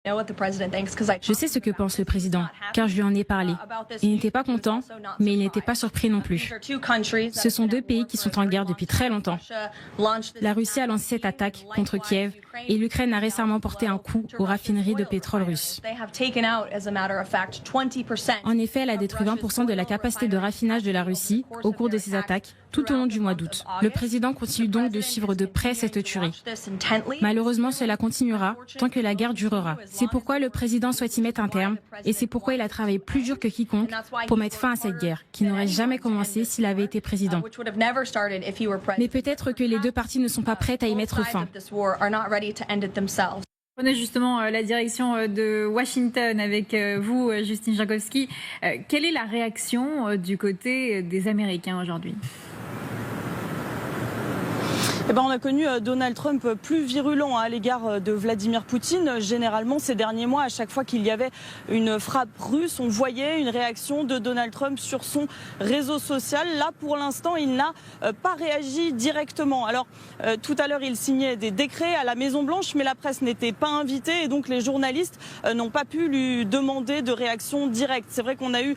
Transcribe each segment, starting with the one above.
Je sais ce que pense le président, car je lui en ai parlé. Il n'était pas content, mais il n'était pas surpris non plus. Ce sont deux pays qui sont en guerre depuis très longtemps. La Russie a lancé cette attaque contre Kiev et l'Ukraine a récemment porté un coup aux raffineries de pétrole russes. En effet, elle a détruit 20% de la capacité de raffinage de la Russie au cours de ces attaques tout au long du mois d'août. Le président continue donc de suivre de près cette tuerie. Malheureusement, cela continuera tant que la guerre durera. C'est pourquoi le président souhaite y mettre un terme et c'est pourquoi il a travaillé plus dur que quiconque pour mettre fin à cette guerre, qui n'aurait jamais commencé s'il avait été président. Mais peut-être que les deux parties ne sont pas prêtes à y mettre fin. On a justement la direction de Washington avec vous, Justine Jankowski. Quelle est la réaction du côté des Américains aujourd'hui ? On a connu Donald Trump plus virulent à l'égard de Vladimir Poutine. Généralement, ces derniers mois, à chaque fois qu'il y avait une frappe russe, on voyait une réaction de Donald Trump sur son réseau social. Là, pour l'instant, il n'a pas réagi directement. Alors, tout à l'heure, il signait des décrets à la Maison-Blanche, mais la presse n'était pas invitée et donc les journalistes n'ont pas pu lui demander de réaction directe. C'est vrai qu'on a eu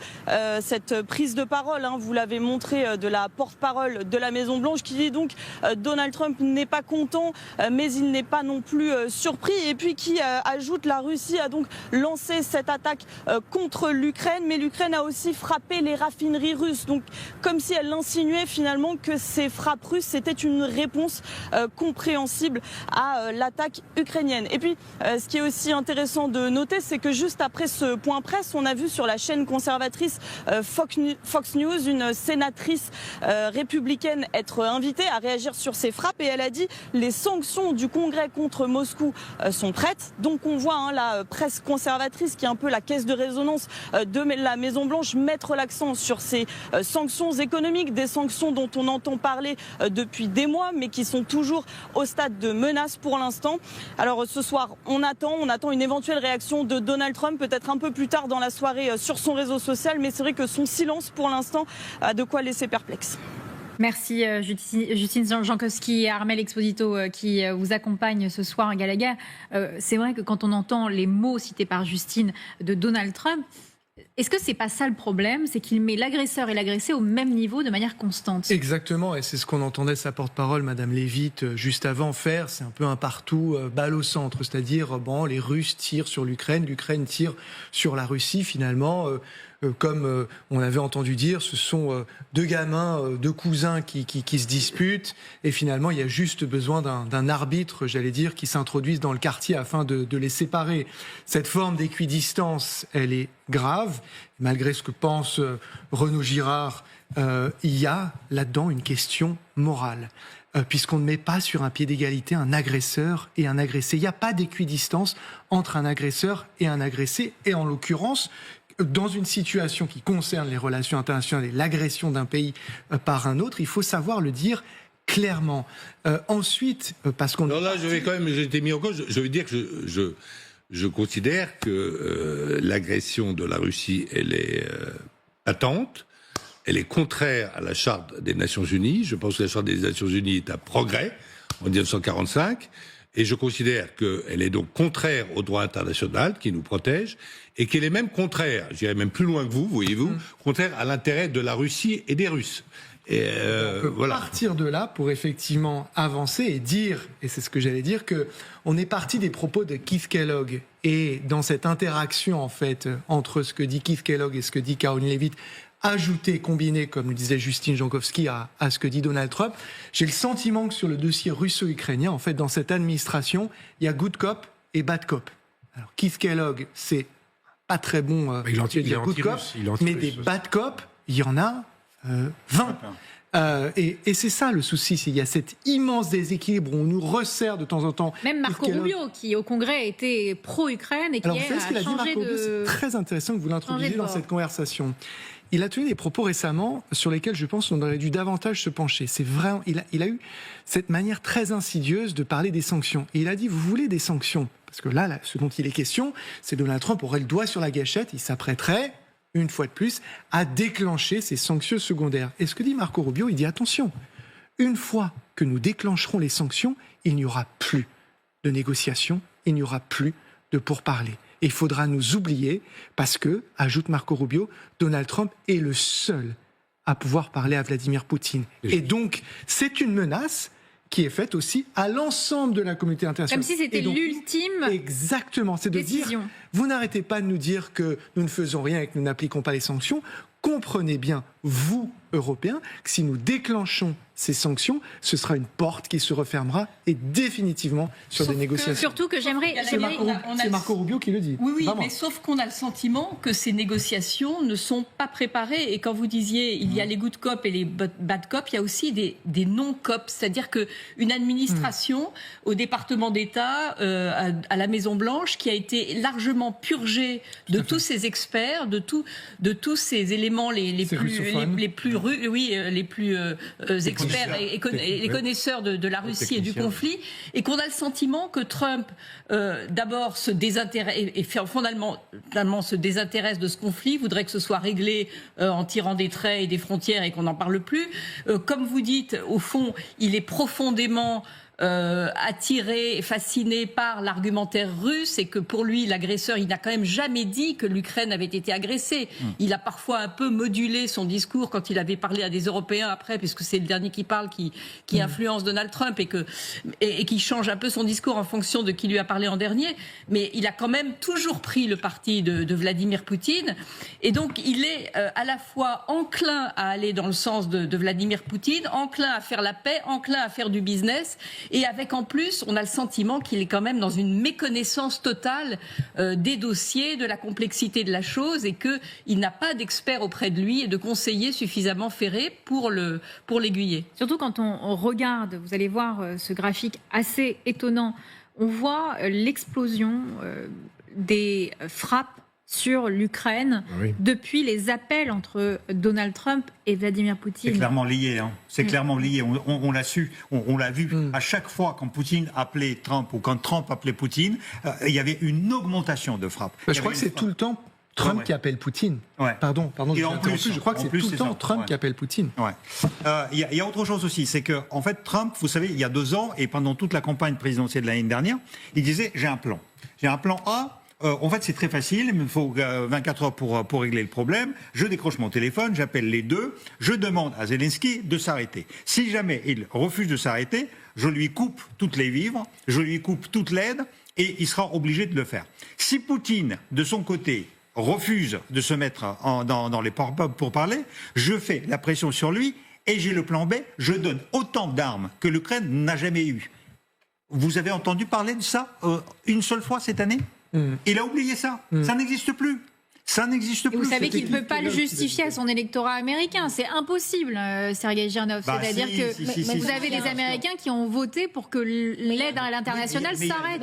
cette prise de parole, vous l'avez montré, de la porte-parole de la Maison-Blanche qui dit donc Donald Trump n'est pas content, mais il n'est pas non plus surpris. Et puis qui ajoute, la Russie a donc lancé cette attaque contre l'Ukraine, mais l'Ukraine a aussi frappé les raffineries russes. Donc comme si elle insinuait finalement que ces frappes russes, c'était une réponse compréhensible à l'attaque ukrainienne. Et puis ce qui est aussi intéressant de noter, c'est que juste après ce point presse, on a vu sur la chaîne conservatrice Fox News une sénatrice républicaine être invitée à réagir sur ces frappes et elle a dit les sanctions du Congrès contre Moscou sont prêtes. Donc on voit la presse conservatrice qui est un peu la caisse de résonance de la Maison-Blanche mettre l'accent sur ces sanctions économiques, des sanctions dont on entend parler depuis des mois mais qui sont toujours au stade de menace pour l'instant. Alors ce soir on attend une éventuelle réaction de Donald Trump peut-être un peu plus tard dans la soirée sur son réseau social, mais c'est vrai que son silence pour l'instant a de quoi laisser perplexe. Merci Justine Jankowski et Armelle Exposito qui vous accompagnent ce soir à Galaga. C'est vrai que quand on entend les mots cités par Justine de Donald Trump, est-ce que c'est pas ça le problème ? C'est qu'il met l'agresseur et l'agressé au même niveau de manière constante. Exactement, et c'est ce qu'on entendait sa porte-parole, Madame Leavitt, juste avant faire. C'est un peu un partout, balle au centre. C'est-à-dire, les Russes tirent sur l'Ukraine tire sur la Russie, finalement. Comme on avait entendu dire, ce sont deux gamins, deux cousins qui se disputent. Et finalement, il y a juste besoin d'un arbitre, j'allais dire, qui s'introduise dans le quartier afin de les séparer. Cette forme d'équidistance, elle est grave. Malgré ce que pense Renaud Girard, il y a là-dedans une question morale. Puisqu'on ne met pas sur un pied d'égalité un agresseur et un agressé. Il n'y a pas d'équidistance entre un agresseur et un agressé. Et en l'occurrence, dans une situation qui concerne les relations internationales et l'agression d'un pays par un autre, il faut savoir le dire clairement. Ensuite, parce qu'on... Alors là, j'ai été mis en cause. Je veux dire que je considère que l'agression de la Russie, elle est patente. Elle est contraire à la Charte des Nations Unies. Je pense que la Charte des Nations Unies est un progrès en 1945. Et je considère qu'elle est donc contraire au droit international qui nous protège et qu'elle est même contraire, j'irais même plus loin que vous, voyez-vous, contraire à l'intérêt de la Russie et des Russes. Et on peut partir de là pour effectivement avancer et dire, et c'est ce que j'allais dire, que on est parti des propos de Keith Kellogg et dans cette interaction en fait entre ce que dit Keith Kellogg et ce que dit Caroline Leavitt, ajouté, combiné, comme le disait Justine Jankowski, à ce que dit Donald Trump, j'ai le sentiment que sur le dossier russo-ukrainien, en fait, dans cette administration, il y a good cop et bad cop. Alors, Keith Kellogg, c'est pas très bon dire good cop, mais des bad cop, il y en a 20. Et c'est ça le souci, il y a cet immense déséquilibre où on nous resserre de temps en temps. Même Marco Rubio, qui au Congrès était pro-Ukraine et qui a changé de... C'est très intéressant que vous l'introduisiez dans cette conversation. Il a tenu des propos récemment sur lesquels je pense qu'on aurait dû davantage se pencher. C'est vrai, il a eu cette manière très insidieuse de parler des sanctions. Et il a dit, vous voulez des sanctions ? Parce que là, ce dont il est question, c'est Donald Trump aurait le doigt sur la gâchette, il s'apprêterait, une fois de plus, à déclencher ces sanctions secondaires. Et ce que dit Marco Rubio, il dit, attention, une fois que nous déclencherons les sanctions, il n'y aura plus de négociations, il n'y aura plus de pourparlers. Et il faudra nous oublier parce que, ajoute Marco Rubio, Donald Trump est le seul à pouvoir parler à Vladimir Poutine. Et donc, c'est une menace qui est faite aussi à l'ensemble de la communauté internationale. Comme si c'était l'ultime exactement, c'est de décision. dire, vous n'arrêtez pas de nous dire que nous ne faisons rien et que nous n'appliquons pas les sanctions. Comprenez bien, vous, Européens, que si nous déclenchons ces sanctions, ce sera une porte qui se refermera et définitivement sur des négociations. Surtout que j'aimerais... C'est Marco Rubio qui le dit. Oui, Vraiment. mais sauf qu'on a le sentiment que ces négociations ne sont pas préparées. Et quand vous disiez, il y a les good cop et les bad cop, il y a aussi des non-cop. C'est-à-dire qu'une administration au département d'État, à la Maison-Blanche, qui a été largement purgée de tous ces experts, de tous ces éléments les plus experts et les connaisseurs de la Russie et du conflit, et qu'on a le sentiment que Trump, d'abord, se désintéresse et fondamentalement se désintéresse de ce conflit, voudrait que ce soit réglé en tirant des traits et des frontières et qu'on n'en parle plus. Comme vous dites, au fond, il est profondément attiré, fasciné par l'argumentaire russe, et que pour lui, l'agresseur, il n'a quand même jamais dit que l'Ukraine avait été agressée. Il a parfois un peu modulé son discours quand il avait parlé à des Européens après, puisque c'est le dernier qui parle, qui influence Donald Trump et qui change un peu son discours en fonction de qui lui a parlé en dernier. Mais il a quand même toujours pris le parti de Vladimir Poutine, et donc il est à la fois enclin à aller dans le sens de Vladimir Poutine, enclin à faire la paix, enclin à faire du business. Et avec en plus, on a le sentiment qu'il est quand même dans une méconnaissance totale des dossiers, de la complexité de la chose, et qu'il n'a pas d'experts auprès de lui et de conseillers suffisamment ferrés pour l'aiguiller. Surtout quand on regarde, vous allez voir ce graphique assez étonnant, on voit l'explosion des frappes sur l'Ukraine depuis les appels entre Donald Trump et Vladimir Poutine. C'est clairement lié, hein. C'est clairement lié. On l'a su, on l'a vu. À chaque fois quand Poutine appelait Trump ou quand Trump appelait Poutine, il y avait une augmentation de frappes. Je crois que c'est tout le temps Trump qui appelle Poutine. Pardon, et en plus, je crois que c'est tout le temps Trump qui appelle Poutine. Il y a autre chose aussi, c'est que en fait Trump, vous savez, il y a 2 ans et pendant toute la campagne présidentielle de l'année dernière, il disait j'ai un plan. J'ai un plan A. En fait, c'est très facile. Il me faut 24 heures pour régler le problème. Je décroche mon téléphone, j'appelle les deux. Je demande à Zelensky de s'arrêter. Si jamais il refuse de s'arrêter, je lui coupe toutes les vivres, je lui coupe toute l'aide et il sera obligé de le faire. Si Poutine, de son côté, refuse de se mettre dans les pourparlers, je fais la pression sur lui et j'ai le plan B. Je donne autant d'armes que l'Ukraine n'a jamais eu. Vous avez entendu parler de ça une seule fois cette année ? Il a oublié ça. Ça n'existe plus. Ça n'existe plus. Vous savez qu'il ne peut pas le justifier à son électorat américain. C'est impossible, Sergei Girnov. C'est-à-dire que vous avez des Américains qui ont voté pour que l'aide à l'international s'arrête.